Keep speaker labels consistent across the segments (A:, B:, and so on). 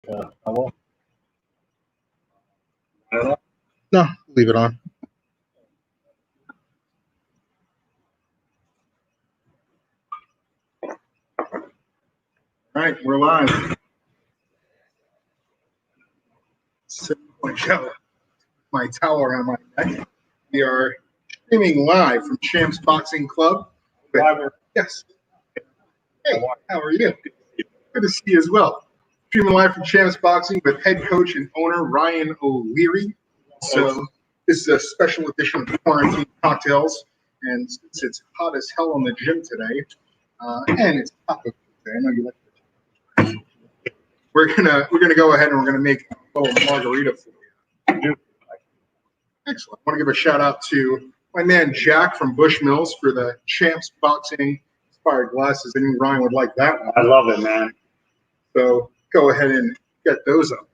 A: I won't.
B: No, leave it on.
A: All right, we're live. My towel around my neck. We are streaming live from Champs Boxing Club. Yes. Hey, how are you? Good to see you as well. Streaming live from Champs Boxing with head coach and owner Ryan O'Leary. So this is a special edition of Quarantine Cocktails, and since it's hot as hell in the gym today, and it's Taco Tuesday, I know you like it. We're gonna go ahead and we're gonna make a little margarita for you. Excellent. I want to give a shout out to my man Jack from Bushmills for the Champs Boxing inspired glasses. I knew Ryan would like that one.
C: I love it, man.
A: So go ahead and get those up.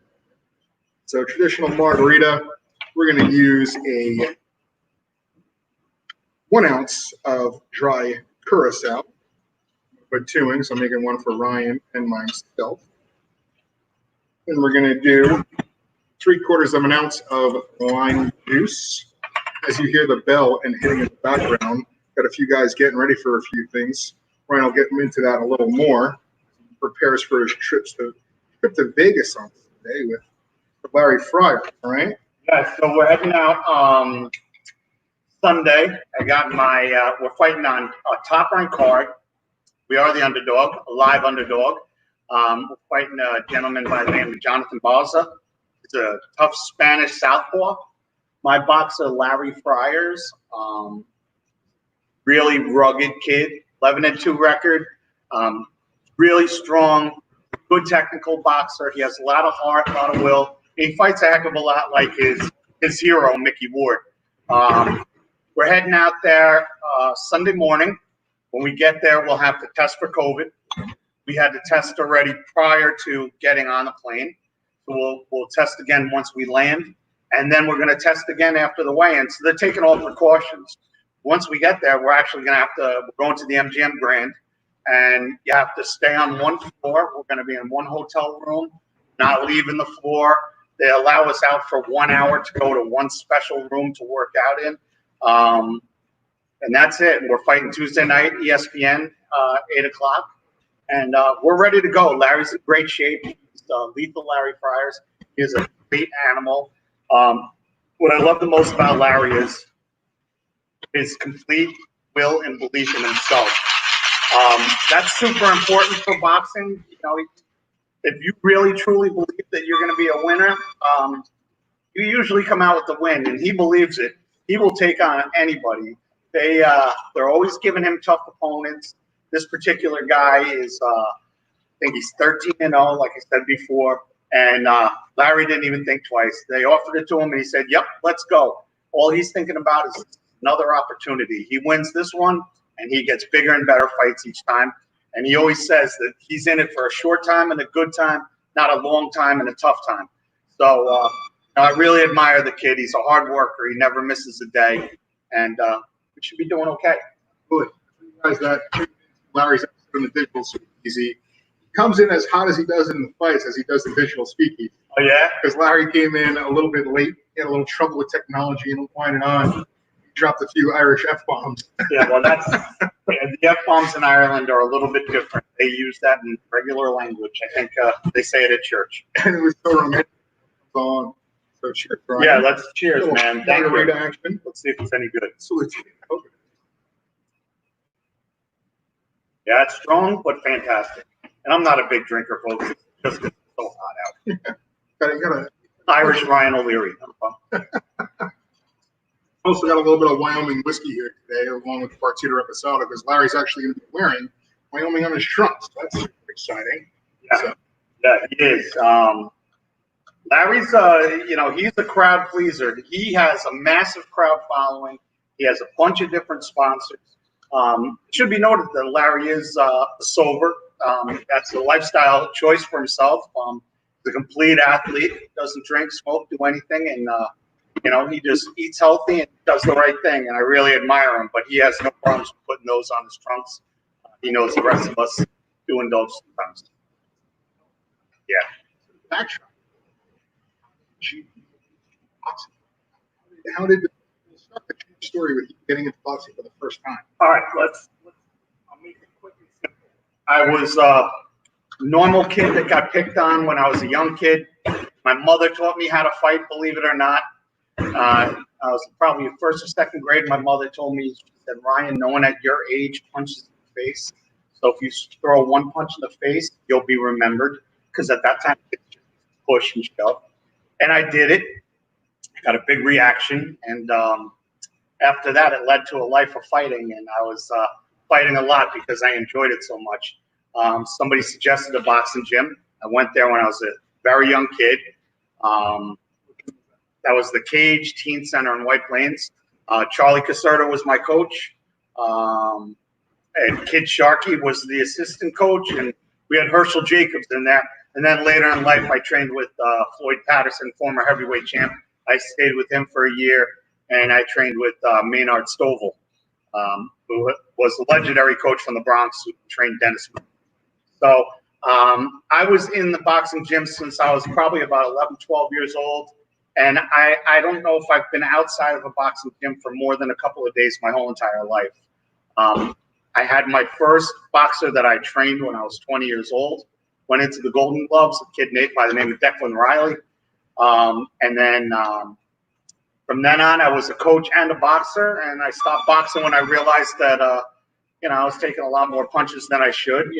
A: So traditional margarita, we're going to use a 1 ounce of dry curacao. Put 2 in, so I'm making one for Ryan and myself. And we're going to do 3/4 of an ounce of lime juice. As you hear the bell and hitting in the background, got a few guys getting ready for a few things. Ryan will get him into that a little more. He prepares for his trip to Vegas on today with Larry Fryer, right?
C: Yeah, so we're heading out Sunday. I got my, we're fighting on a top-ranked card. We are the underdog, a live underdog. We're fighting a gentleman by the name of Jonathan Balza. He's a tough Spanish southpaw. My boxer, Larry Fryers, really rugged kid, 11-2 record, really strong, good technical boxer. He has a lot of heart, a lot of will. He fights a heck of a lot like his hero, Mickey Ward. We're heading out there Sunday morning. When we get there, we'll have to test for COVID. We had to test already prior to getting on the plane. So we'll test again once we land. And then we're going to test again after the weigh-in. So they're taking all precautions. Once we get there, we're actually going to we're going to the MGM Grand. And you have to stay on one floor. We're going to be in one hotel room, not leaving the floor. They allow us out for 1 hour to go to one special room to work out in. And that's it. We're fighting Tuesday night, ESPN, 8 o'clock. And we're ready to go. Larry's in great shape. He's lethal Larry Fryers. He is a great animal. What I love the most about Larry is his complete will and belief in himself. That's super important for boxing. You know, if you really truly believe that you're going to be a winner, you usually come out with the win, and he believes it. He will take on anybody. They're always giving him tough opponents. This particular guy is, I think he's 13-0, like I said before, and Larry didn't even think twice. They offered it to him, and he said, "Yep, let's go." All he's thinking about is another opportunity. He wins this one, and he gets bigger and better fights each time. And he always says that he's in it for a short time and a good time, not a long time and a tough time. So I really admire the kid. He's a hard worker. He never misses a day, and we should be doing okay.
A: Good. Guys, that Larry's in the digital speakeasy. He comes in as hot as he does in the fights as he does the digital speakeasy.
C: Oh, yeah?
A: Because Larry came in a little bit late. He had a little trouble with technology and winding on. He dropped a few Irish F-bombs.
C: Yeah, well, the F-bombs in Ireland are a little bit different. They use that in regular language. I think they say it at church.
A: And it was so romantic. So cheers, Brian.
C: Yeah, let's cheers, man. Thank you.
A: Action.
C: Let's see if it's any good.
A: Salute.
C: Yeah, it's strong, but fantastic. And I'm not a big drinker, folks. It's just because it's so hot out.
A: Got
C: Irish Ryan O'Leary.
A: also got a little bit of Wyoming whiskey here today, along with Partida Reposado, because Larry's actually going to be wearing Wyoming on his trunks. So that's super exciting.
C: Yeah, yeah, he is. Larry's, he's a crowd pleaser. He has a massive crowd following. He has a bunch of different sponsors. It should be noted that Larry is sober. That's a lifestyle choice for himself. He's a complete athlete. Doesn't drink, smoke, do anything, and he just eats healthy and does the right thing. And I really admire him. But he has no problems putting those on his trunks. He knows the rest of us do indulge sometimes. Yeah.
A: backtrack. How did we'll start the story with you getting into boxing for the first time?
C: All right, I'll make it quick and simple. I was a normal kid that got picked on when I was a young kid. My mother taught me how to fight, believe it or not. I was probably in first or second grade. My mother told me, she said, Ryan, no one at your age punches in the face. So if you throw one punch in the face, you'll be remembered. Because at that time, it's just push and shove. And I did it. I got a big reaction. And after that, it led to a life of fighting. And I was fighting a lot because I enjoyed it so much. Somebody suggested a boxing gym. I went there when I was a very young kid. That was the Cage Teen Center in White Plains. Charlie Caserta was my coach. And Kid Sharkey was the assistant coach. And we had Herschel Jacobs in there. And then later in life, I trained with Floyd Patterson, former heavyweight champ. I stayed with him for a year. And I trained with Maynard Stovall, who was the legendary coach from the Bronx who trained Dennis. So I was in the boxing gym since I was probably about 11, 12 years old. And I don't know if I've been outside of a boxing gym for more than a couple of days my whole entire life. I had my first boxer that I trained when I was 20 years old. Went into the Golden Gloves, a kid by the name of Declan Riley. And then from then on, I was a coach and a boxer. And I stopped boxing when I realized that, I was taking a lot more punches than I should.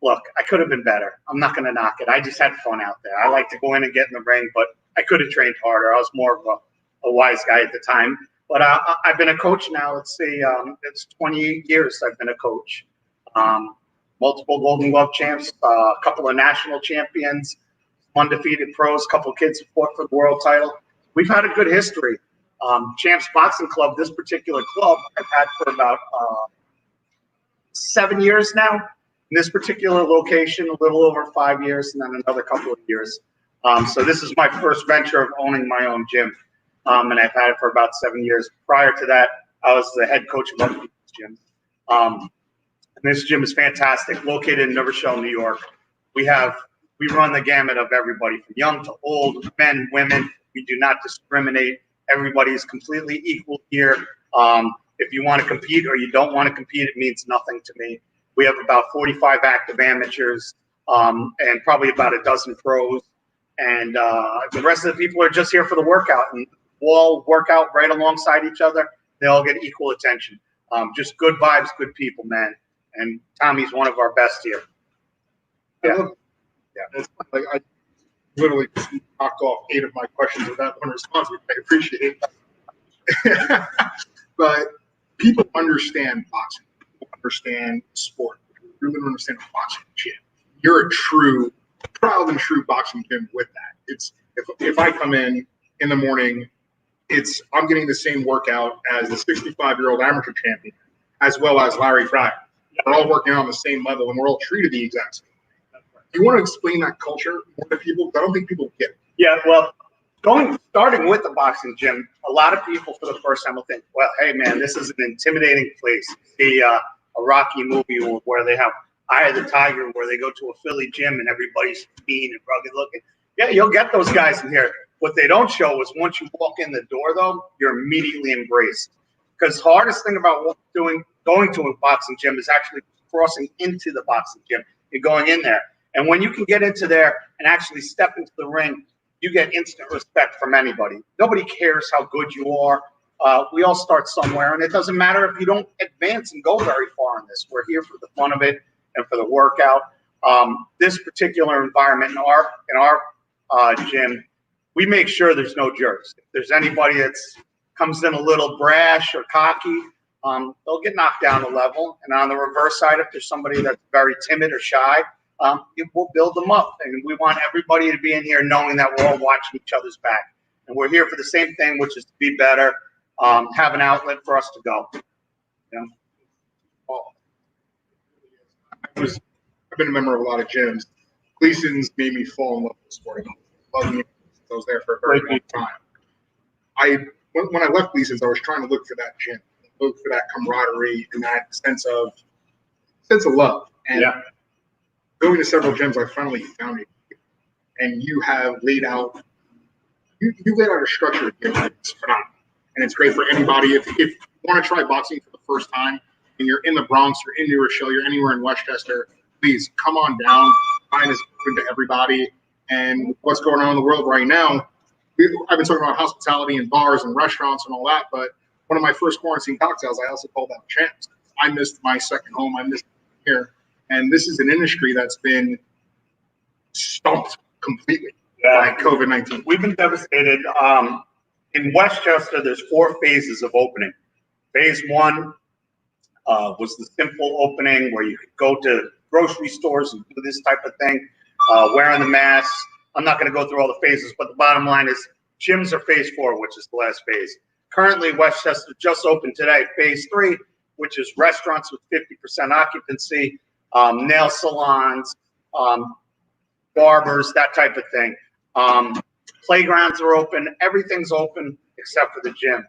C: Look, I could have been better. I'm not going to knock it. I just had fun out there. I like to go in and get in the ring, but I could have trained harder. I was more of a wise guy at the time. But I've been a coach now. Let's see, it's 28 years I've been a coach. Multiple Golden Glove champs, a couple of national champions, undefeated pros, a couple of kids who fought for the world title. We've had a good history. Champs Boxing Club, this particular club, I've had for about 7 years now. In this particular location, a little over 5 years, and then another couple of years. So this is my first venture of owning my own gym, and I've had it for about 7 years. Prior to that, I was the head coach of other people's gyms. And this gym is fantastic, located in New Rochelle, New York. We run the gamut of everybody, from young to old, men, women. We do not discriminate. Everybody is completely equal here. If you want to compete or you don't want to compete, it means nothing to me. We have about 45 active amateurs and probably about a dozen pros. And the rest of the people are just here for the workout. And we'll all work out right alongside each other. They all get equal attention. Just good vibes, good people, man. And Tommy's one of our best here.
A: Yeah. It's like I literally just knocked off 8 of my questions without one response, which I appreciate it. But people understand boxing. People understand sport. People really understand a boxing gym. You're a proud and true boxing gym with that. It's if I come in the morning, I'm getting the same workout as the 65-year-old amateur champion, as well as Larry Fryer. We're all working on the same level, and we're all treated the exact same way. Do you want to explain that culture more to people? I don't think people get it.
C: Yeah, well, starting with the boxing gym, a lot of people for the first time will think, well, hey, man, this is an intimidating place. See a Rocky movie where they have Eye of the Tiger, where they go to a Philly gym and everybody's mean and rugged looking. Yeah, you'll get those guys in here. What they don't show is once you walk in the door, though, you're immediately embraced. Because the hardest thing about going to a boxing gym is actually crossing into the boxing gym and going in there. And when you can get into there and actually step into the ring, you get instant respect from anybody. Nobody cares how good you are. We all start somewhere, and it doesn't matter if you don't advance and go very far in this. We're here for the fun of it and for the workout. This particular environment in our gym, we make sure there's no jerks. If there's anybody that comes in a little brash or cocky, they'll get knocked down a level. And on the reverse side, if there's somebody that's very timid or shy, we'll build them up. And we want everybody to be in here knowing that we're all watching each other's back. And we're here for the same thing, which is to be better, have an outlet for us to go. Yeah.
A: I've been a member of a lot of gyms. Gleason's made me fall in love with the sport. I was there for a very long time. When I left Gleason's, I was trying to look for that gym, look for that camaraderie and that sense of love. And going to several gyms, I finally found it, and you have laid out you laid out a structure that's phenomenal, and it's great for anybody. If you want to try boxing for the first time and you're in the Bronx, you're in New Rochelle, you're anywhere in Westchester, please come on down. Mine is open to everybody, and what's going on in the world right now. I've been talking about hospitality and bars and restaurants and all that, but one of my first quarantine cocktails, I also called that Champs. I missed my second home. I missed here, and this is an industry that's been stumped completely by COVID-19.
C: We've been devastated. In Westchester, there's 4 phases of opening. Phase 1 was the simple opening where you could go to grocery stores and do this type of thing, wearing the masks. I'm not going to go through all the phases, but the bottom line is gyms are phase 4, which is the last phase. Currently, Westchester just opened today, phase 3, which is restaurants with 50% occupancy, nail salons, barbers, that type of thing. Playgrounds are open. Everything's open except for the gym.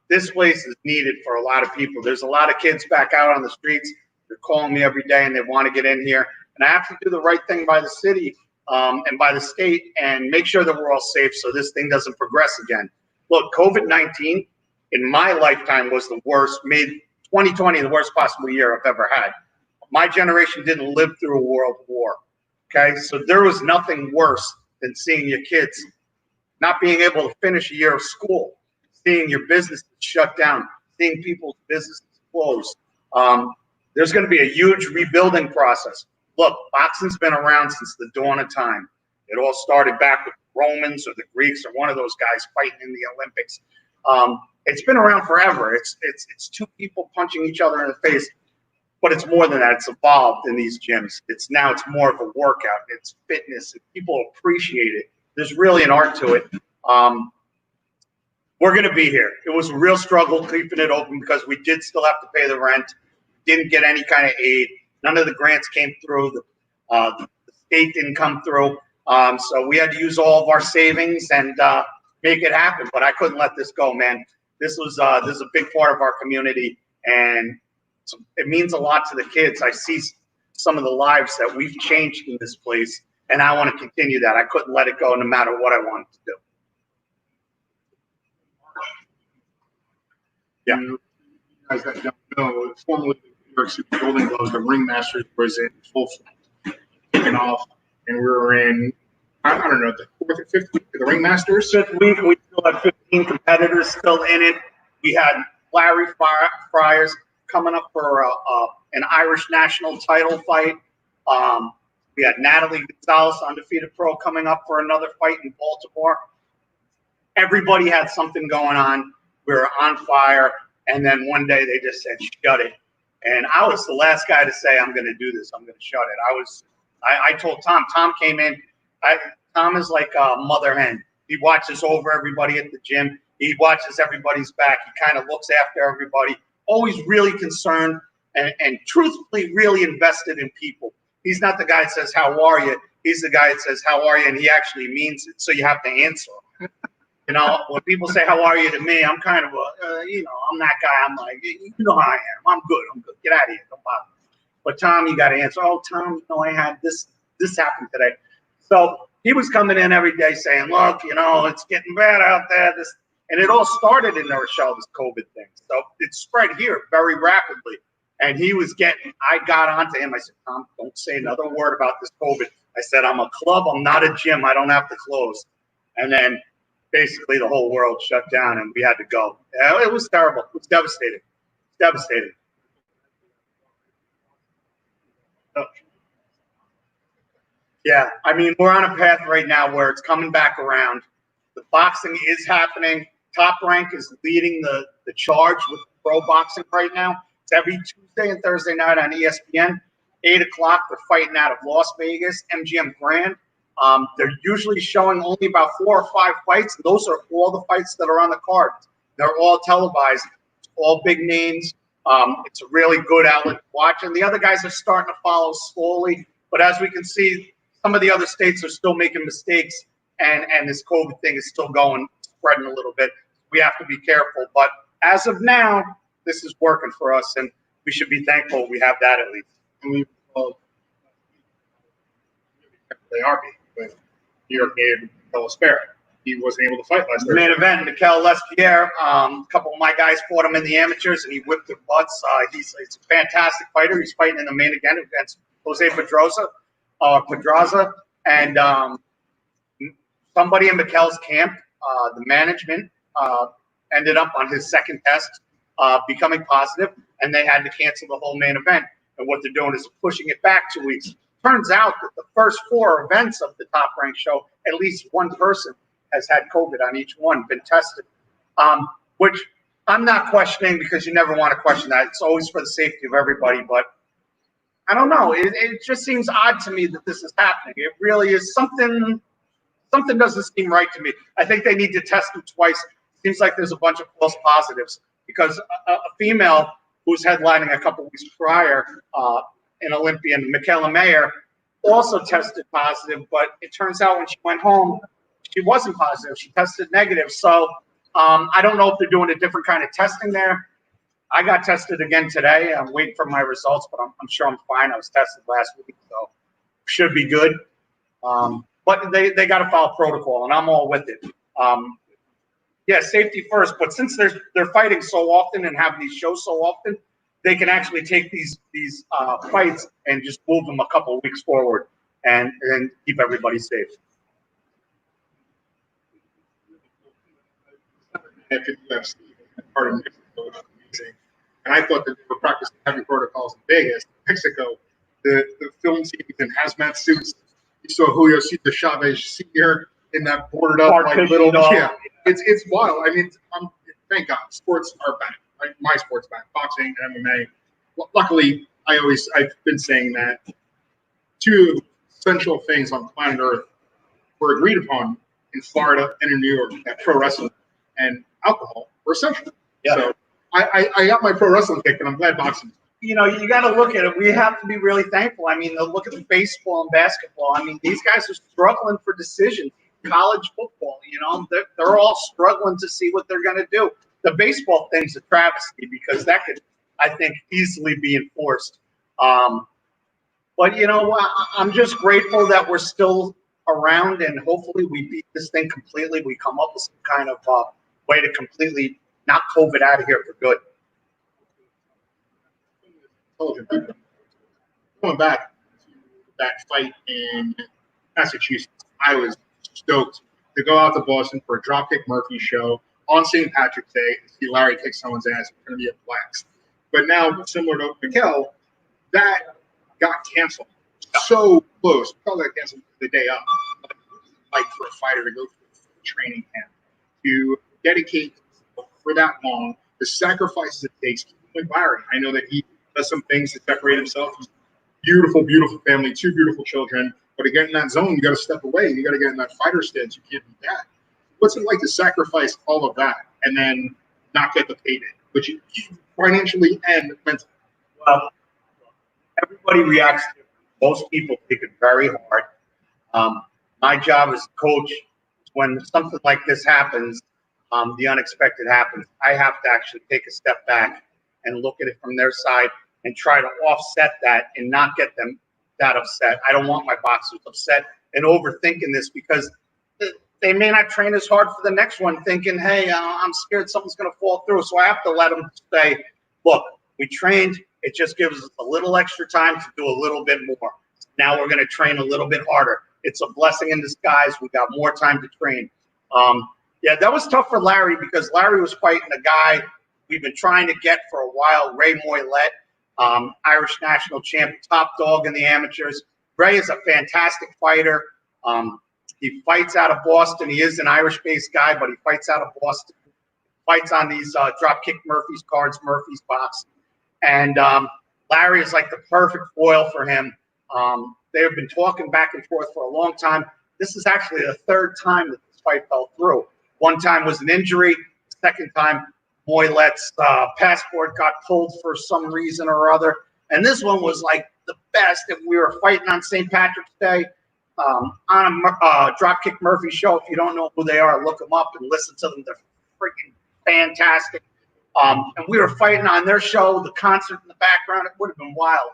C: This place is needed for a lot of people. There's a lot of kids back out on the streets. They're calling me every day and they want to get in here. And I have to do the right thing by the city and by the state and make sure that we're all safe so this thing doesn't progress again. Look, COVID-19 in my lifetime was the worst, made 2020 the worst possible year I've ever had. My generation didn't live through a world war, okay? So there was nothing worse than seeing your kids not being able to finish a year of school, seeing your business shut down, seeing people's businesses closed. There's going to be a huge rebuilding process. Look, boxing's been around since the dawn of time. It all started back with the Romans or the Greeks or one of those guys fighting in the Olympics. It's been around forever. It's 2 people punching each other in the face, but it's more than that. It's evolved in these gyms. It's more of a workout. It's fitness. People appreciate it. There's really an art to it. We're going to be here. It was a real struggle keeping it open because we did still have to pay the rent. Didn't get any kind of aid. None of the grants came through. The state didn't come through. So we had to use all of our savings and make it happen. But I couldn't let this go, man. This is a big part of our community, and it means a lot to the kids. I see some of the lives that we've changed in this place, and I want to continue that. I couldn't let it go no matter what I wanted to do. Yeah.
A: You guys that don't know, formerly the New York City Golden Gloves, the Ringmasters was in full flight, kicking off, and we were in, I don't know, the 4th or 5th week of the Ringmasters.
C: 5th week, we still had 15 competitors still in it. We had Larry Fryers coming up for an Irish national title fight. We had Natalie Gonzalez, undefeated pro, coming up for another fight in Baltimore. Everybody had something going on. We were on fire. And then one day they just said, shut it. And I was the last guy to say, I'm going to do this. I'm going to shut it. I told Tom. Tom came in. Tom is like a mother hen. He watches over everybody at the gym. He watches everybody's back. He kind of looks after everybody. Always really concerned and truthfully really invested in people. He's not the guy that says, how are you? He's the guy that says, how are you? And he actually means it. So you have to answer him. You know, when people say, how are you to me, I'm kind of I'm that guy. I'm like, you know how I am. I'm good. Get out of here. Don't bother me. But Tom, you got to answer. Oh, Tom, I had this happened today. So he was coming in every day saying, look, it's getting bad out there. And it all started in New Rochelle, this COVID thing. So it spread here very rapidly. And I got onto him. I said, Tom, don't say another word about this COVID. I said, I'm a club. I'm not a gym. I don't have to close. And then basically the whole world shut down and we had to go. It was terrible. It was devastating. Devastating. Yeah, I mean, we're on a path right now where it's coming back around. The boxing is happening. Top Rank is leading the charge with pro boxing right now. It's every Tuesday and Thursday night on ESPN. 8 o'clock, they're fighting out of Las Vegas, MGM Grand. They're usually showing only about 4 or 5 fights. And those are all the fights that are on the card. They're all televised. It's all big names. It's a really good outlet to watch. And the other guys are starting to follow slowly. But as we can see, some of the other states are still making mistakes. And this COVID thing is still spreading a little bit. We have to be careful. But as of now, this is working for us. And we should be thankful we have that at least.
A: And we they are being with New York native Mikel Espera. He wasn't able to fight last Thursday.
C: Main event, Mikel Espera. A couple of my guys fought him in the amateurs, and he whipped their butts. He's a fantastic fighter. He's fighting in the main event against Jose Pedraza, and somebody in Mikel's camp, the management, ended up on his second test becoming positive, and they had to cancel the whole main event. And what they're doing is pushing it back 2 weeks. Turns out that the first 4 events of the Top Rank show, at least one person has had COVID on each one, been tested, which I'm not questioning because you never want to question that. It's always for the safety of everybody, but I don't know. It just seems odd to me that this is happening. It really is something doesn't seem right to me. I think they need to test them twice. Seems like there's a bunch of false positives because a female who was headlining a couple weeks prior, an Olympian, Michaela Mayer, also tested positive, but it turns out when she went home, she wasn't positive. She tested negative. So I don't know if they're doing a different kind of testing there. I got tested again today. I'm waiting for my results, but I'm sure I'm fine. I was tested last week, so should be good. But they got to follow protocol, and I'm all with it. Yeah, safety first. But since they're fighting so often and having these shows so often, they can actually take these fights and just move them a couple of weeks forward and keep everybody safe.
A: After UFC, part of Mexico was amazing. And I thought that they were practicing heavy protocols in Vegas. In Mexico, the film teams in hazmat suits. You saw Julio Cesar Chavez Sr. in that boarded up like little It's wild. I mean, thank God, sports are back. Right? My sport's back, boxing and MMA. Luckily, I've been saying that 2 essential things on planet Earth were agreed upon in Florida and in New York, that pro wrestling and alcohol were essential. Yeah. So I got my pro wrestling kick, and I'm glad boxing.
C: You know, you got to look at it. We have to be really thankful. I mean, look at the baseball and basketball. I mean, these guys are struggling for decisions. College football, you know, they're all struggling to see what they're going to do. The baseball thing's a travesty because that could, I think, easily be enforced. But, you know, I'm just grateful that we're still around, and hopefully we beat this thing completely. We come up with some kind of way to completely knock COVID out of here for good.
A: Going back to that fight in Massachusetts, I was stoked to go out to Boston for a Dropkick Murphy show on St. Patrick's Day and see Larry kick someone's ass. It's going to be a blast. But now, similar to Mikel, that got canceled. So close. Mikel got canceled the day up. Like for a fighter to go through a training camp, to dedicate for that long, the sacrifices it takes. With Larry, I know that he does some things to separate himself. He's beautiful, beautiful family, 2 beautiful children. But to get in that zone, you got to step away. You got to get in that fighter stance. You can't do that. What's it like to sacrifice all of that and then not get the payday, which you financially and mentally?
C: Well, everybody reacts to it. Most people take it very hard. My job as a coach, when something like this happens, the unexpected happens, I have to actually take a step back and look at it from their side and try to offset that and not get them that upset. I don't want my boxers upset and overthinking this because they may not train as hard for the next one thinking, hey, I'm scared something's going to fall through. So I have to let them say, look, we trained. It just gives us a little extra time to do a little bit more. Now we're going to train a little bit harder. It's a blessing in disguise. We got more time to train. Yeah, that was tough for Larry because Larry was fighting a guy we've been trying to get for a while, Ray Moylett, Irish national champ, top dog in the amateurs. Ray is a fantastic fighter. He fights out of Boston. He is an Irish-based guy, but he fights out of Boston. Fights on these Dropkick Murphy's cards, Murphy's box. And Larry is like the perfect foil for him. They have been talking back and forth for a long time. This is actually the 3rd time that this fight fell through. One time was an injury. The 2nd time, Moylett's passport got pulled for some reason or other. And this one was like the best. If we were fighting on St. Patrick's Day on a Dropkick Murphy show. If you don't know who they are, look them up and listen to them. They're freaking fantastic. And we were fighting on their show, the concert in the background. It would have been wild.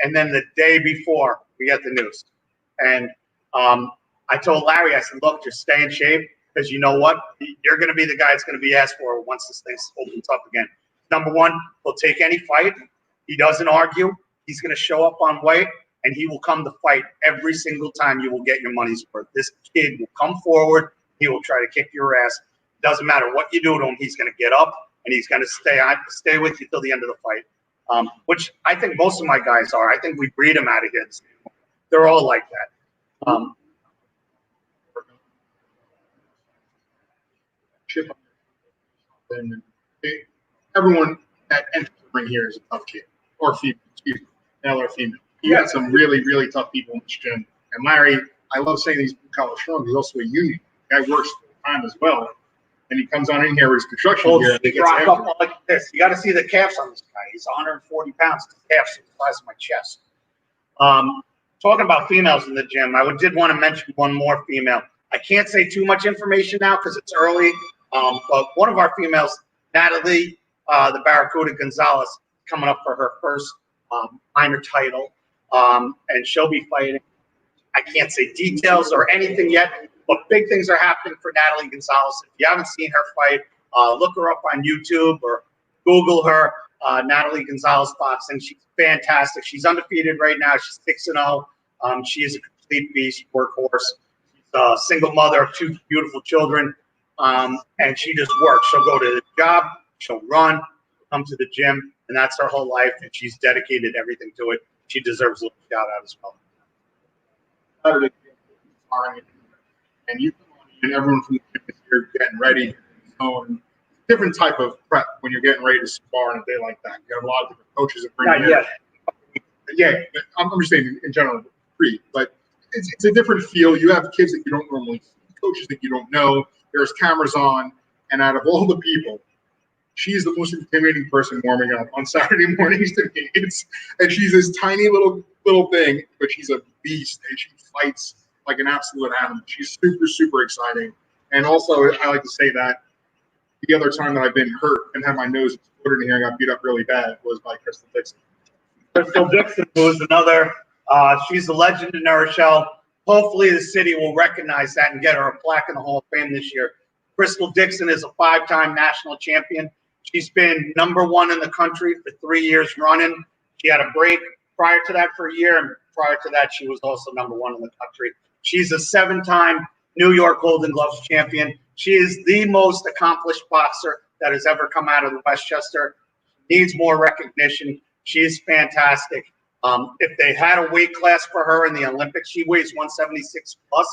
C: And then the day before, we got the news. And I told Larry, I said, look, just stay in shape because you know what? You're going to be the guy that's going to be asked for once this thing opens up again. Number one, he'll take any fight. He doesn't argue. He's going to show up on weight, and he will come to fight every single time. You will get your money's worth. This kid will come forward. He will try to kick your ass. Doesn't matter what you do to him. He's going to get up, and he's going to stay with you till the end of the fight, which I think most of my guys are. I think we breed them out of here. They're all like that.
A: And everyone that enters the ring here is a tough kid, or female, excuse me, male or female. You got some really, really tough people in this gym. And Larry, I love saying he's blue collar strong. He's also a union guy, works full time as well. And he comes on in here with his construction gear.
C: Drop up like this. You got to see the calves on this guy. He's 140 pounds. The calves are the size of my chest. Talking about females in the gym, I did want to mention one more female. I can't say too much information now because it's early. But one of our females, Natalie, the Barracuda Gonzalez, coming up for her first minor title, and she'll be fighting. I can't say details or anything yet, but big things are happening for Natalie Gonzalez. If you haven't seen her fight, look her up on YouTube or Google her, Natalie Gonzalez Boxing. She's fantastic. She's undefeated right now. She's 6-0. She is a complete beast, workhorse. She's a single mother of 2 beautiful children. And she just works. She'll go to the job, she'll run, come to the gym, and that's her whole life. And she's dedicated everything to it. She deserves a little shout out as well.
A: And you come on, and everyone from the gym is here getting ready. So, different type of prep when you're getting ready to spar on a day like that. You have a lot of different coaches that bring you in. Yeah, I'm just saying in general, but it's a different feel. You have kids that you don't normally see, coaches that you don't know. There's cameras on, and out of all the people, she's the most intimidating person warming up on Saturday mornings to me. And she's this tiny little thing, but she's a beast, and she fights like an absolute animal. She's super, super exciting. And also, I like to say that the other time that I've been hurt and had my nose exploded in here and got beat up really bad was by Crystal Dixon.
C: Crystal Dixon, who is another, she's a legend in New Rochelle. Hopefully the city will recognize that and get her a plaque in the Hall of Fame this year. Crystal Dixon is a 5-time national champion. She's been #1 in the country for 3 years running. She had a break prior to that for a year, and prior to that, she was also #1 in the country. She's a 7-time New York Golden Gloves champion. She is the most accomplished boxer that has ever come out of the Westchester. Needs more recognition. She is fantastic. If they had a weight class for her in the Olympics, she weighs 176 plus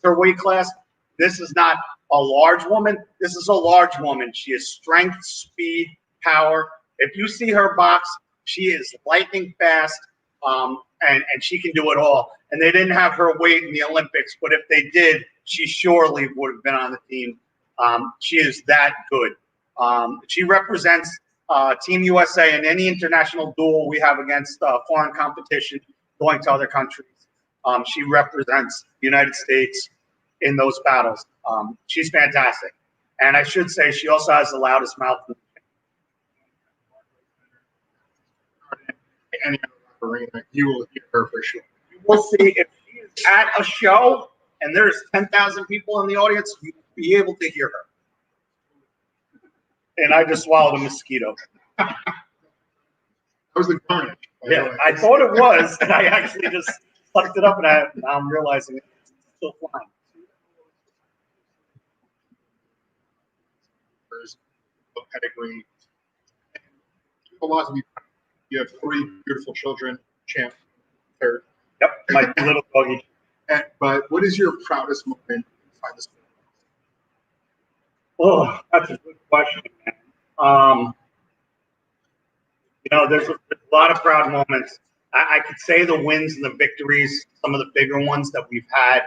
C: her weight class. This is not a large woman. This is a large woman. She has strength, speed, power. If you see her box, she is lightning fast, and she can do it all. And they didn't have her weight in the Olympics, but if they did, she surely would have been on the team. She is that good. She represents Team USA in any international duel we have against foreign competition going to other countries. She represents the United States in those battles. She's fantastic. And I should say she also has the loudest mouth.
A: Any other arena, you will hear her for sure.
C: You will see if she is at a show and there's 10,000 people in the audience, you will be able to hear her. And I just swallowed a mosquito.
A: That was the carnage.
C: Yeah, I thought it was, and I actually just sucked it up, and now I'm realizing it's still flying.
A: There's a pedigree. A lot to be. You have 3 beautiful children, champ, third.
C: Yep, my little doggy.
A: But what is your proudest moment inside the sport?
C: Oh, that's a good question, man. There's a lot of proud moments. I could say the wins and the victories, some of the bigger ones that we've had.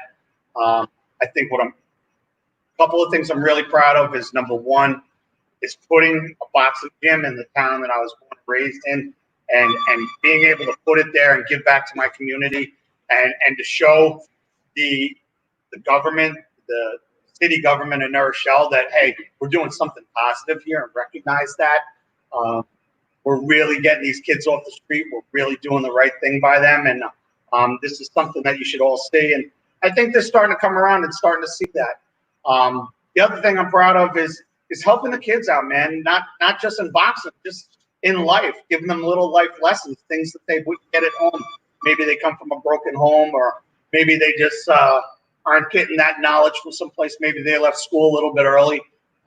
C: I think a couple of things I'm really proud of is #1 is putting a boxing gym in the town that I was born and raised in, and being able to put it there and give back to my community, and to show the government, the city government in New Rochelle that, hey, we're doing something positive here and recognize that. We're really getting these kids off the street. We're really doing the right thing by them. And This is something that you should all see, and I think they're starting to come around and starting to see that. The other thing I'm proud of is helping the kids out, man. Not just in boxing, just in life, giving them little life lessons, things that they wouldn't get at home. Maybe they come from a broken home, or maybe they just aren't getting that knowledge from someplace. Maybe they left school a little bit early,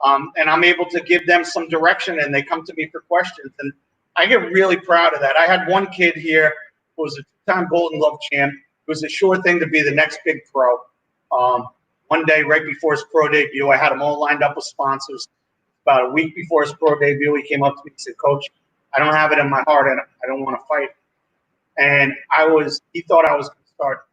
C: and I'm able to give them some direction, and they come to me for questions, and I get really proud of that. I had one kid here who was a two-time Golden Glove champ. It was a sure thing to be the next big pro. One day, right before his pro debut, I had him all lined up with sponsors. About a week before his pro debut, he came up to me and said, "Coach, I don't have it in my heart, and I don't want to fight." And he thought I was going to start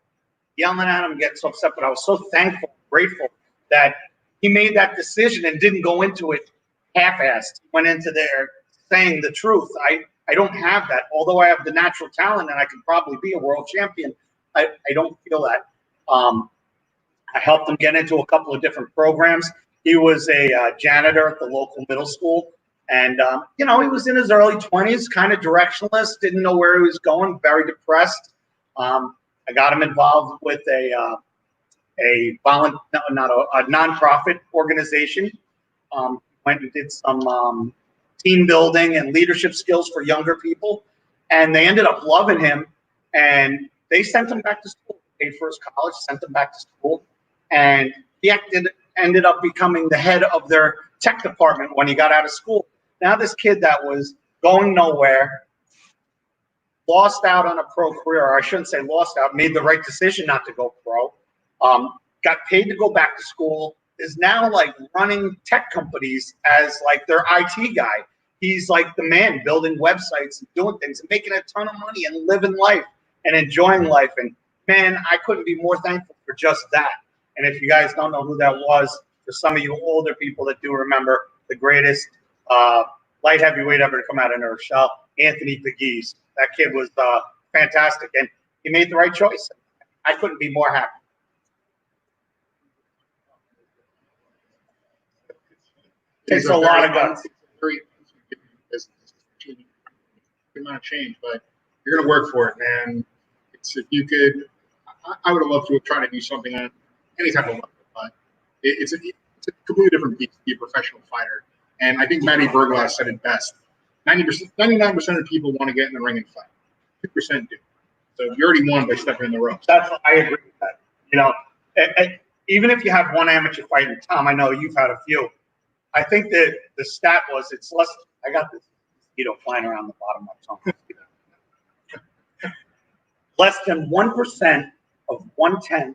C: yelling at him, getting so upset, but I was so thankful, grateful that he made that decision and didn't go into it half-assed. He went into there saying the truth. I don't have that. Although I have the natural talent and I could probably be a world champion, I don't feel that. I helped him get into a couple of different programs. He was a janitor at the local middle school. And, he was in his early 20s, kind of directionless, didn't know where he was going, very depressed. I got him involved with a nonprofit organization. Went and did some team building and leadership skills for younger people. And they ended up loving him. And they sent him back to school, paid for his college, sent him back to school. And he ended up becoming the head of their tech department when he got out of school. Now this kid that was going nowhere, lost out on a pro career, or I shouldn't say lost out, made the right decision not to go pro, got paid to go back to school, is now like running tech companies as like their IT guy. He's like the man building websites and doing things and making a ton of money and living life and enjoying life. And man, I couldn't be more thankful for just that. And if you guys don't know who that was, for some of you older people that do remember, the greatest light heavyweight ever to come out of New Rochelle, Anthony Pegues. That kid was fantastic, and he made the right choice. I couldn't be more happy. Takes a lot of guts.
A: Amount of change, but you're going to work for it, man. If you could, I would have loved to have tried to do something on any type of level, but it's a completely different beast to be a professional fighter. And I think Matty Berglass said it best. 99% of people want to get in the ring and fight. 2% do. So you already won by stepping in the ropes.
C: I agree with that. Even if you have one amateur fight, and Tom, I know you've had a few. I think that the stat was it's less. I got this mosquito flying around the bottom of my tongue. Less than 1% of 1/10.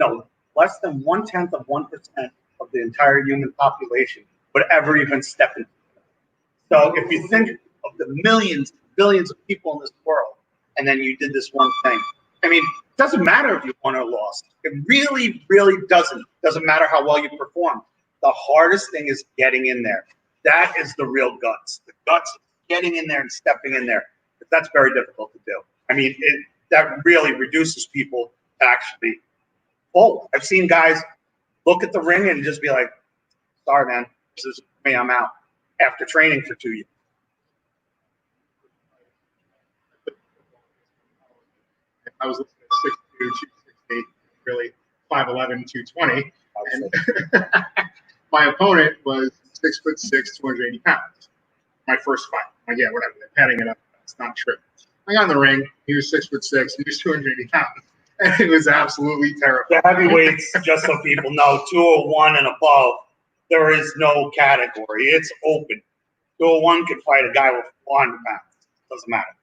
C: No, less than 1/10 of 1% of the entire human population would ever even step into it. So if you think of the millions, billions of people in this world, and then you did this one thing, I mean, it doesn't matter if you won or lost. It really, really doesn't. It doesn't matter how well you perform. The hardest thing is getting in there. That is the real guts. The guts is getting in there and stepping in there. But that's very difficult to do. I mean, that really reduces people to actually, I've seen guys look at the ring and just be like, sorry, man, this is me, I'm out, after training for 2 years.
A: I was looking at 6'2", 260, really 5'11", 220. And my opponent was 6'6", 280 pounds. My first fight. Yeah, whatever. They're padding it up. It's not true. I got in the ring. He was 6'6". He was 280 pounds. And it was absolutely terrible.
C: The heavyweights, just so people know, 201 and above, there is no category. It's open. 201 can fight a guy with 400 pounds. Doesn't matter.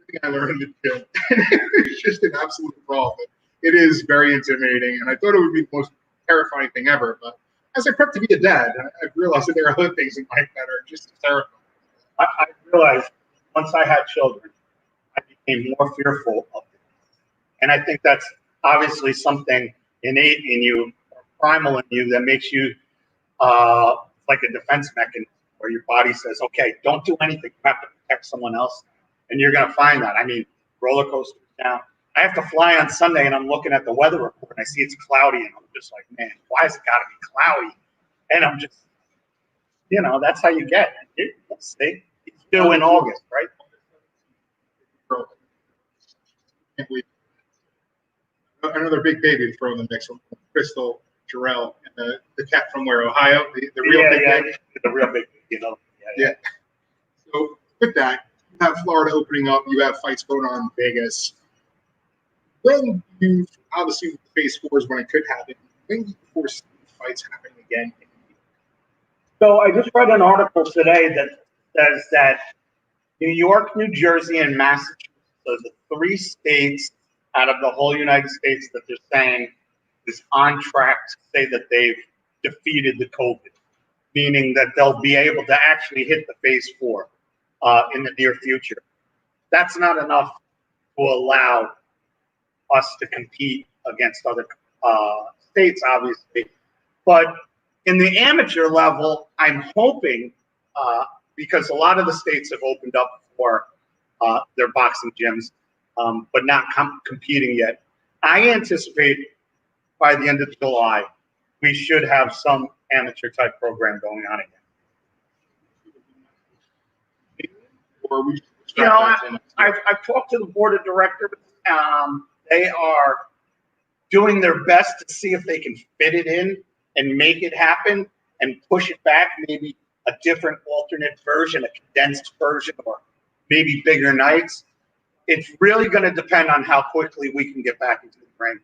A: Everything I learned in the gym. It's just an absolute brawl. It is very intimidating, and I thought it would be the most terrifying thing ever. But as I prepped to be a dad, I realized that there are other things in life that are just as terrifying.
C: I realized once I had children, I became more fearful of them. And I think that's obviously something innate in you, or primal in you, that makes you like a defense mechanism where your body says, okay, don't do anything. You have to protect someone else. And you're going to find that. I mean, roller coasters down. I have to fly on Sunday, and I'm looking at the weather report, and I see it's cloudy, and I'm just like, man, why has it got to be cloudy? And I'm just, that's how you get. It's due in August, right?
A: can't believe another big baby thrown in the mix. Crystal, Jarrell, and the cat from where, Ohio, the real big baby.
C: The real big, you know.
A: Yeah. So with that, you have Florida opening up. You have fights going on in Vegas. When you obviously phase 4 is when it could happen. When do you foresee fights happening again?
C: So I just read an article today that says that New York, New Jersey, and Massachusetts are the 3 states out of the whole United States that they're saying is on track to say that they've defeated the COVID, meaning that they'll be able to actually hit the phase 4 in the near future. That's not enough to allow us to compete against other states, obviously. But in the amateur level, I'm hoping, because a lot of the states have opened up for their boxing gyms, but not competing yet. I anticipate by the end of July, we should have some amateur type program going on again.
A: Or we
C: I've talked to the board of directors. They are doing their best to see if they can fit it in and make it happen and push it back, maybe a different alternate version, a condensed version, or maybe bigger nights. It's really going to depend on how quickly we can get back into the ring.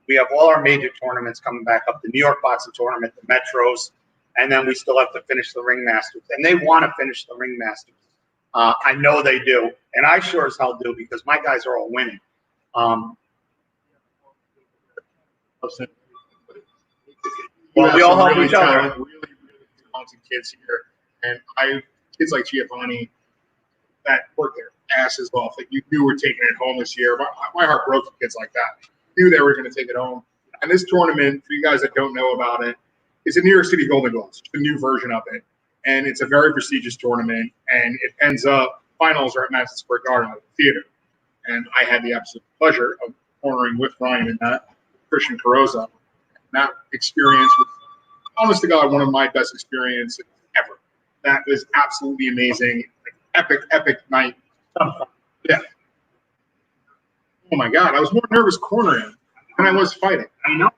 C: We have all our major tournaments coming back up, the New York Boxing Tournament, the Metros, and then we still have to finish the Ring Masters. And they want to finish the Ring Masters. I know they do, and I sure as hell do because my guys are all winning. Well, we all help each other.
A: Really talented kids here, and kids like Giovanni that work their asses off. Like you knew were taking it home this year. My heart broke for kids like that. Knew they were going to take it home. And this tournament, for you guys that don't know about it, is a New York City Golden Gloves, a new version of it, and it's a very prestigious tournament. And it ends up finals are at Madison Square Garden at the theater, and I had the absolute pleasure of cornering with Ryan in that, Christian Carrozza. That experience was, honest to God, one of my best experiences ever. That was absolutely amazing. Epic night. Yeah. Oh my God, I was more nervous cornering than I was fighting.
C: I know.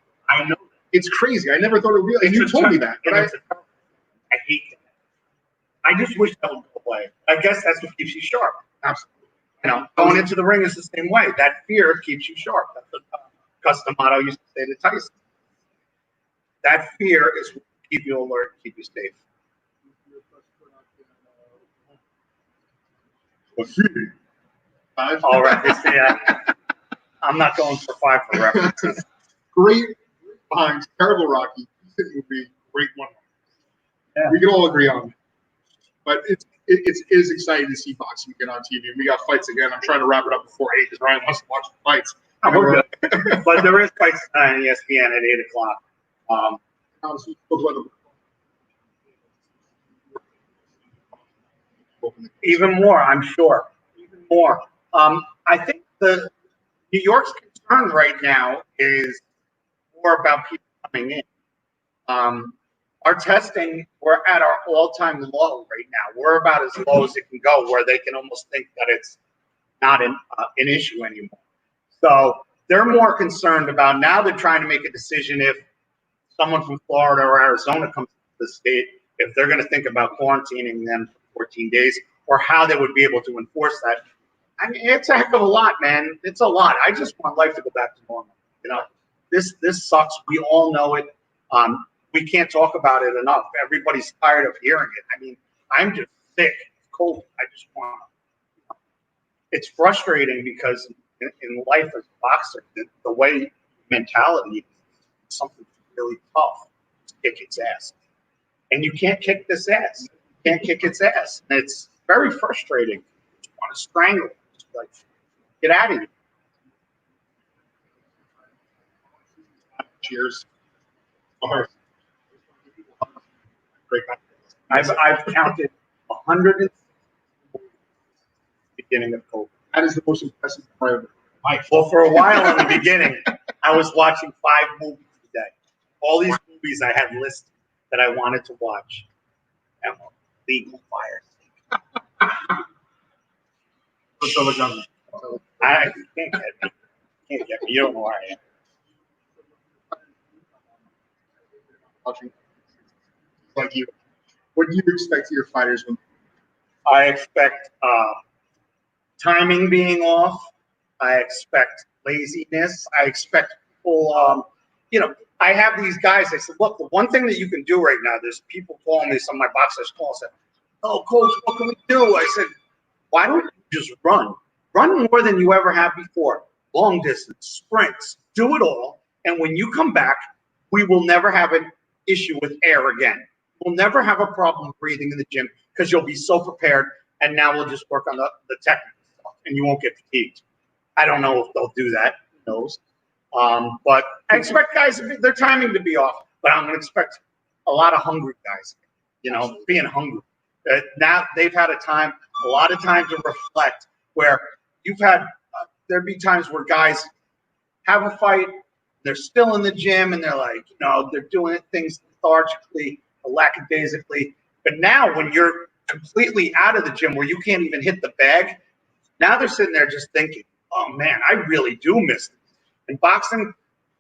A: It's crazy. I never thought it would be. And you told me that, but I
C: hate that. I just wish that would go away. I guess that's what keeps you sharp.
A: Absolutely.
C: You know, going into the ring is the same way. That fear keeps you sharp. That's what Cus D'Amato used to say to Tyson. That fear is what keep you alert, keep you safe. All right. Yeah. I'm not going for 5 for references.
A: Great behind terrible Rocky. Decent movie, great one.
C: Yeah.
A: We can all agree on that. But it is exciting to see boxing get on TV. We got fights again. I'm trying to wrap it up before 8 because Ryan wants to watch the fights.
C: Oh, we're good. But there is fights on ESPN at 8 o'clock. Even more, I'm sure. Even more. I think the New York's concern right now is more about people coming in. Our testing, we're at our all-time low right now. We're about as low as it can go, where they can almost think that it's not an issue anymore. So they're more concerned about, now they're trying to make a decision if someone from Florida or Arizona comes to the state, if they're going to think about quarantining them for 14 days or how they would be able to enforce that. I mean, it's a heck of a lot, man. It's a lot. I just want life to go back to normal. You know, this sucks. We all know it. We can't talk about it enough. Everybody's tired of hearing it. I mean, I'm just sick. It's cold. I just want to. It's frustrating because in life as a boxer, the way mentality is something really tough. Kick its ass. And you can't kick this ass. You can't kick its ass. And it's very frustrating. You just want to strangle it. Just like, get out of here.
A: Cheers.
C: I've counted 100 beginning of COVID.
A: That is the most impressive part of it.
C: Well, for a while in the beginning, I was watching 5 movies a day. All these movies I had listed that I wanted to watch. And legal fire. I can't get me. Can't get me. You don't know where I am.
A: Watching like you, what do you expect of your fighters when?
C: I expect timing being off. I expect laziness. I expect people, I have these guys. I said, look, the one thing that you can do right now, there's people calling me, some of my boxers call and said, oh, coach, what can we do? I said, why don't you just run? Run more than you ever have before. Long distance, sprints, do it all. And when you come back, we will never have an issue with air again. We'll never have a problem breathing in the gym because you'll be so prepared. And now we'll just work on the technical stuff and you won't get fatigued. I don't know if they'll do that. Who knows? But I expect guys, their timing to be off. But I'm going to expect a lot of hungry guys, being hungry. Now they've had a lot of time to reflect where you've had, there'd be times where guys have a fight, they're still in the gym and they're like, they're doing things lethargically, lackadaisically. But now when you're completely out of the gym where you can't even hit the bag, now they're sitting there just thinking, oh man, I really do miss this. And boxing,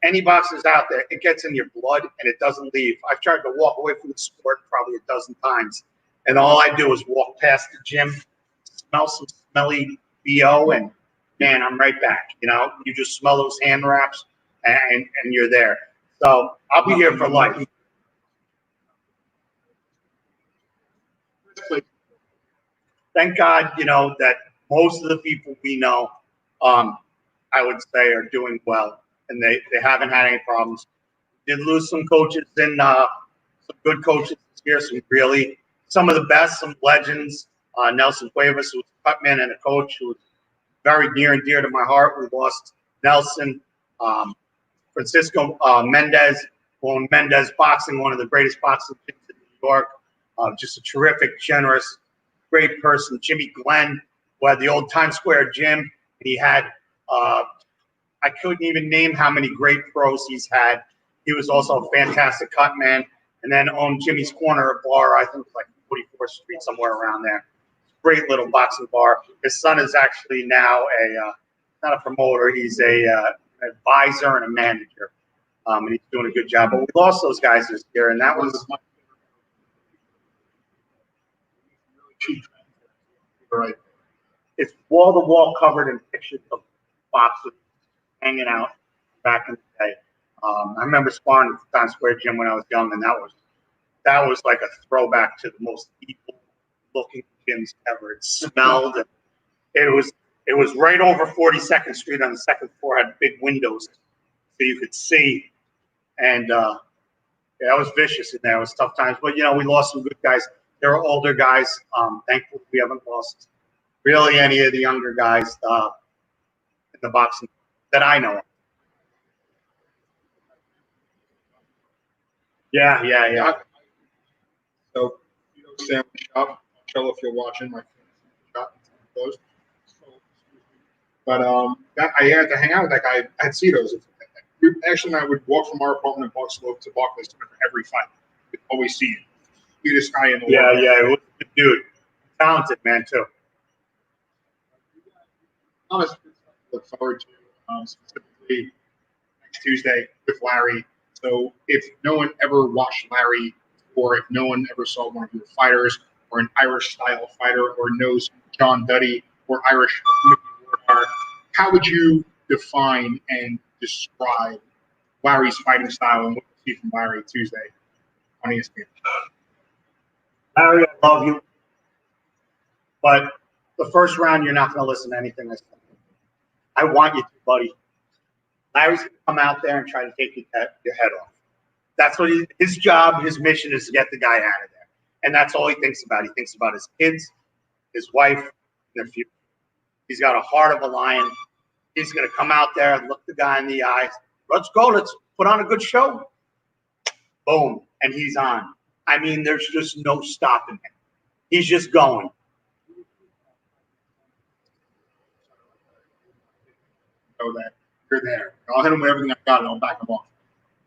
C: any boxers out there, it gets in your blood and it doesn't leave. I've tried to walk away from the sport probably a dozen times. And all I do is walk past the gym, smell some smelly BO, and man, I'm right back. You just smell those hand wraps and you're there. So I'll be here for life. Thank God, that most of the people we know, I would say, are doing well, and they haven't had any problems. Did lose some coaches and some good coaches this year, some of the best, some legends. Nelson Cuevas, who was a cutman and a coach who was very near and dear to my heart. We lost Nelson. Francisco Mendez, who owned Mendez Boxing, one of the greatest boxing gyms in New York. Just a terrific, generous, great person. Jimmy Glenn, who had the old Times Square gym. And he had, I couldn't even name how many great pros he's had. He was also a fantastic cut man. And then owned Jimmy's Corner, a bar, I think it was like 44th Street, somewhere around there. Great little boxing bar. His son is actually now not a promoter. He's an advisor and a manager. And he's doing a good job. But we lost those guys this year, and that was
A: Right.
C: It's wall-to-wall covered in pictures of boxers hanging out back in the day. I remember sparring at the Times Square gym when I was young, and that was like a throwback to the most evil-looking gyms ever. It smelled, and it was right over 42nd Street on the second floor. Had big windows so you could see, and that was vicious in there. It was tough times, but we lost some good guys. There were older guys. Thankfully, we haven't lost really any of the younger guys in the boxing that I know of. Yeah.
A: So, sandwich shop. Michelle, if you're watching, my shop closed. But I had to hang out with that guy at Cito's. Actually, I would walk from our apartment in Buckslope to Barclays for every fight. You'd always see him. Cutest guy in the world.
C: Yeah, it was a good dude. Talented man too.
A: Honestly, look forward to specifically next Tuesday with Larry. So if no one ever watched Larry, or if no one ever saw one of your fighters, or an Irish-style fighter, or knows John Duddy or Irish, how would you define and describe Larry's fighting style and what you see from Larry Tuesday on ESPN?
C: Larry, I love you, but the first round, you're not going to listen to anything I say. I want you to, buddy. Larry's going to come out there and try to take your head off. That's what his job, his mission is to get the guy out of there. And that's all he thinks about. He thinks about his kids, his wife, and their future. He's got a heart of a lion. He's going to come out there and look the guy in the eyes. Let's go. Let's put on a good show. Boom. And he's on. I mean, there's just no stopping him. He's just going.
A: Know that you're there. I'll hit him with everything I've got and I'll back him off.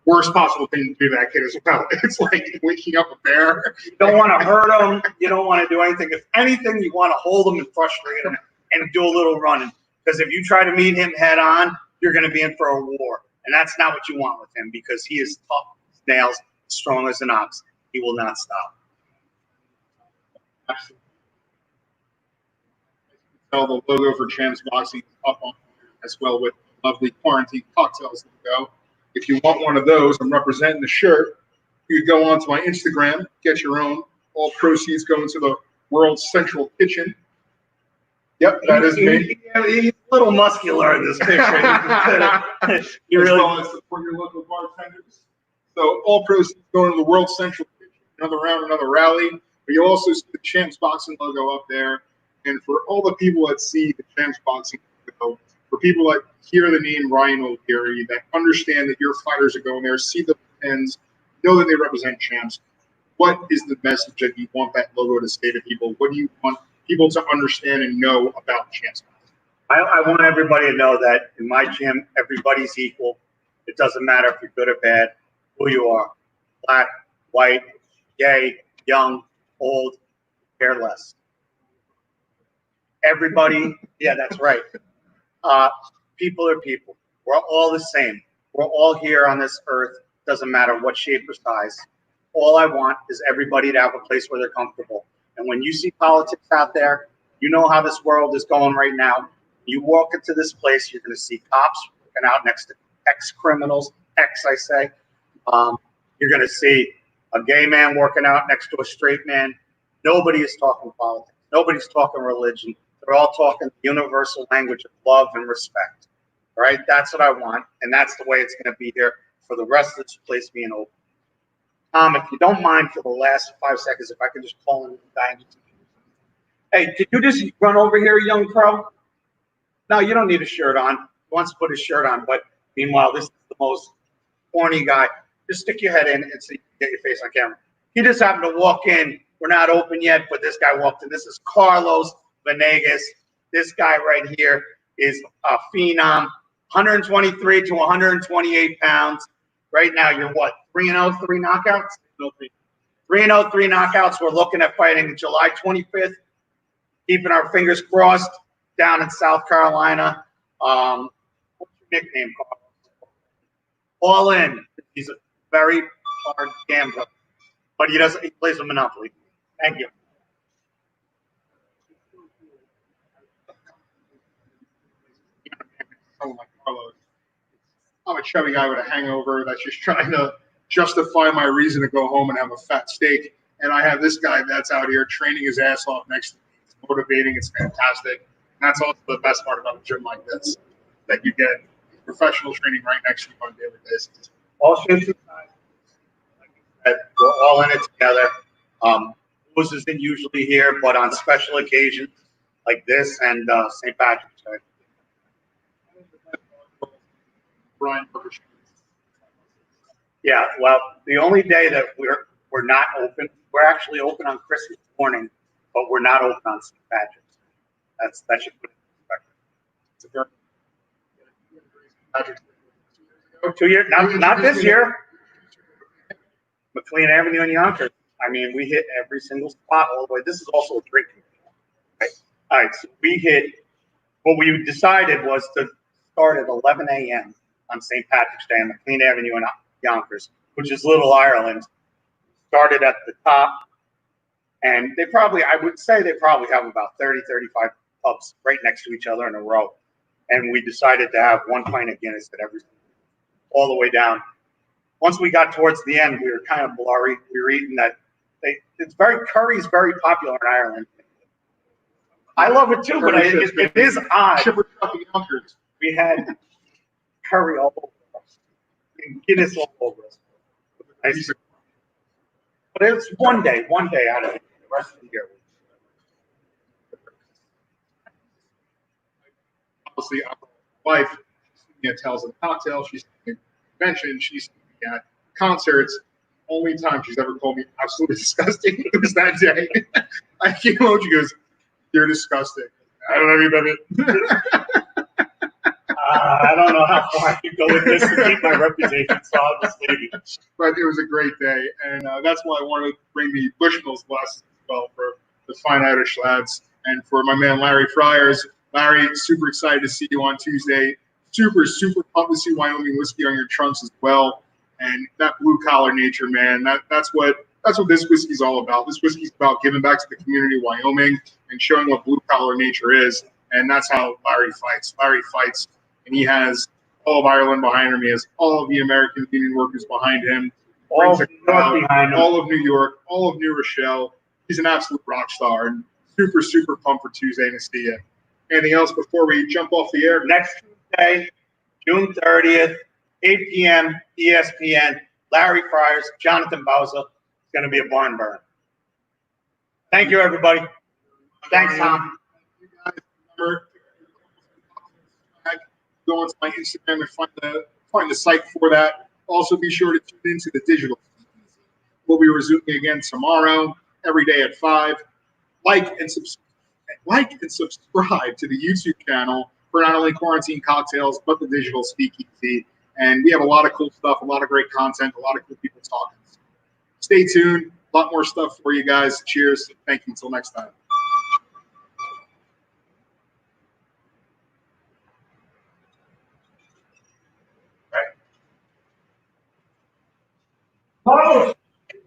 A: Worst possible thing to do to that kid is well. It's like waking up a bear.
C: You don't want to hurt him. You don't want to do anything. If anything, you want to hold him and frustrate him and do a little running. Because if you try to meet him head on, you're going to be in for a war. And that's not what you want with him, because he is tough as nails, strong as an ox. He will not stop.
A: Absolutely. The logo for Champs Boxing is up on here as well, with lovely quarantine cocktails logo. If you want one of those, I'm representing the shirt. You could go onto my Instagram, get your own. All proceeds go into the World's Central Kitchen. Yep, that is me.
C: He's a little muscular in this picture.
A: As well as support your local bartenders. So all proceeds go into the World Central Kitchen. Another round, another rally. But you also see the Champs Boxing logo up there. And for all the people that see the Champs Boxing logo, for people that hear the name Ryan O'Leary, that understand that your fighters are going there, see the pins, know that they represent Champs, what is the message that you want that logo to say to people? What do you want people to understand and know about Champs Boxing?
C: I want everybody to know that in my gym, everybody's equal. It doesn't matter if you're good or bad, who you are. Black, white, gay, young, old, care less. Everybody, yeah, that's right. People are people. We're all the same. We're all here on this earth. Doesn't matter what shape or size. All I want is everybody to have a place where they're comfortable. And when you see politics out there, you know how this world is going right now. You walk into this place, you're going to see cops working out next to ex-criminals, I say. You're going to see a gay man working out next to a straight man. Nobody is talking politics. Nobody's talking religion. They're all talking the universal language of love and respect. All right? That's what I want, and that's the way it's going to be here for the rest of this place being open. If you don't mind, for the last 5 seconds, if I could just call in the guy. Hey, did you just run over here, young pro? No, you don't need a shirt on. He wants to put his shirt on, but meanwhile, this is the most horny guy. Just stick your head in and see, get your face on camera. He just happened to walk in. We're not open yet, but this guy walked in. This is Carlos Venegas. This guy right here is a phenom, 123 to 128 pounds. Right now, you're what, 3-0, 3 knockouts? 3-0, 3 knockouts. We're looking at fighting July 25th. Keeping our fingers crossed down in South Carolina. What's your nickname, Carlos? All in. He's a very hard gambler, but he plays with Monopoly. Thank you.
A: I'm a chubby guy with a hangover that's just trying to justify my reason to go home and have a fat steak. And I have this guy that's out here training his ass off next to me. It's motivating. It's fantastic. And that's also the best part about a gym like this, that you get professional training right next to you on a daily basis.
C: All shapes and sizes. Like I said, we're all in it together. Booze isn't usually here, but on special occasions like this and St. Patrick's Day.
A: Brian,
C: yeah, well, the only day that we're not open, we're actually open on Christmas morning, but we're not open on St. Patrick's. That should put it in perspective.
A: Patrick's
C: 2 years, not this year. McLean Avenue in Yonkers. I mean, we hit every single spot all the way. This is also a drinking. Right? All right, so we hit. What we decided was to start at 11 a.m. on St. Patrick's Day on McLean Avenue in Yonkers, which is Little Ireland. Started at the top, and I would say they probably have about 30, 35 pubs right next to each other in a row. And we decided to have 1 pint of Guinness at all the way down. Once we got towards the end, we were kind of blurry. We were eating that. Curry's very popular in Ireland. I love it too, but it is odd. We had curry all over us and Guinness all over us. But it's one day out of it. The rest of the year.
A: Obviously, our wife, she's tells them cocktails. She's at conventions. She's at concerts. Only time she's ever called me absolutely disgusting it was that day. I came home. She goes, "You're disgusting." I don't know anybody.
C: I don't know how far I can go with this to keep my reputation, so I'll just leave you.
A: But it was a great day, and that's why I wanted to bring the Bushmills glasses as well for the fine Irish lads, and for my man Larry Fryers, Larry, super excited to see you on Tuesday. Super, super pumped to see Wyoming Whiskey on your trunks as well. And that blue collar nature, man, that's what this whiskey's all about. This whiskey's about giving back to the community of Wyoming and showing what blue collar nature is. And that's how Larry fights. Larry fights, and he has all of Ireland behind him. He has all of the American Union workers behind him. All of New York, all of New Rochelle. He's an absolute rock star, and super, super pumped for Tuesday to see you. Anything else before we jump off the air?
C: Next Tuesday, June 30th, 8 p.m. ESPN. Larry Fryers, Jonathan Bauza. It's going to be a barn burn. Thank you, everybody. Thanks, Tom.
A: You guys remember, go onto my Instagram and find the site for that. Also, be sure to tune into the digital. We'll be resuming again tomorrow, every day at 5. Like and subscribe to the YouTube channel for not only Quarantine Cocktails, but the digital speakeasy. And we have a lot of cool stuff, a lot of great content, a lot of cool people talking. Stay tuned. A lot more stuff for you guys. Cheers. Thank you. Until next time.